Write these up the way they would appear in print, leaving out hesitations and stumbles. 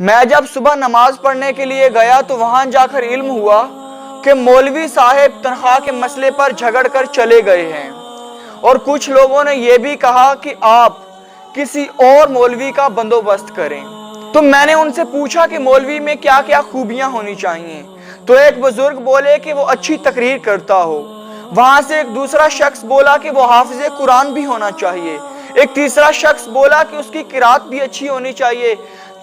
میں جب صبح نماز پڑھنے کے لیے گیا تو وہاں جا کر علم ہوا کہ مولوی صاحب تنخواہ کے مسئلے پر جھگڑ کر چلے گئے ہیں، اور کچھ لوگوں نے یہ بھی کہا کہ آپ کسی اور مولوی کا بندوبست کریں۔ تو میں نے ان سے پوچھا کہ مولوی میں کیا کیا خوبیاں ہونی چاہیے، تو ایک بزرگ بولے کہ وہ اچھی تقریر کرتا ہو، وہاں سے ایک دوسرا شخص بولا کہ وہ حافظ قرآن بھی ہونا چاہیے، ایک تیسرا شخص بولا کہ اس کی قرات بھی اچھی ہونی چاہیے،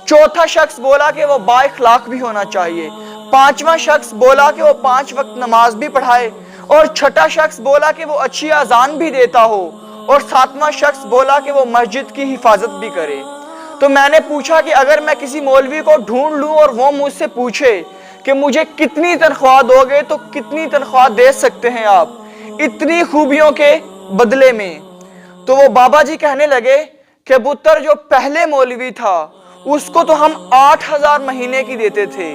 چوتھا شخص بولا کہ وہ با اخلاق بھی ہونا چاہیے، پانچواں شخص بولا کہ وہ 5 وقت نماز بھی پڑھائے، اور چھٹا شخص بولا کہ وہ اچھی اذان بھی دیتا ہو، اور ساتواں شخص بولا کہ وہ مسجد کی حفاظت بھی کرے۔ تو میں نے پوچھا کہ اگر میں کسی مولوی کو ڈھونڈ لوں اور وہ مجھ سے پوچھے کہ مجھے کتنی تنخواہ دو گے تو کتنی تنخواہ دے سکتے ہیں آپ اتنی خوبیوں کے بدلے میں، تو وہ بابا جی کہنے لگے کہ پتر جو پہلے مولوی تھا اس کو تو ہم 8,000 مہینے کی دیتے تھے،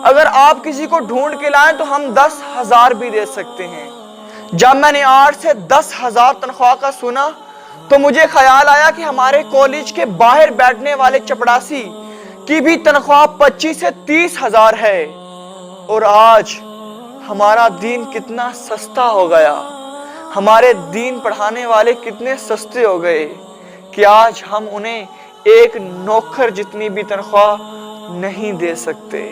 اگر آپ کسی کو ڈھونڈ کے لائیں تو ہم 10,000 بھی دے سکتے ہیں۔ جب میں نے 8 سے 10,000 تنخواہ کا سنا تو مجھے خیال آیا کہ ہمارے کالج کے باہر بیٹھنے والے چپڑاسی کی بھی تنخواہ 25 سے 30,000 ہے، اور آج ہمارا دین کتنا سستا ہو گیا، ہمارے دین پڑھانے والے کتنے سستے ہو گئے کہ آج ہم انہیں ایک نوکر جتنی بھی تنخواہ نہیں دے سکتے۔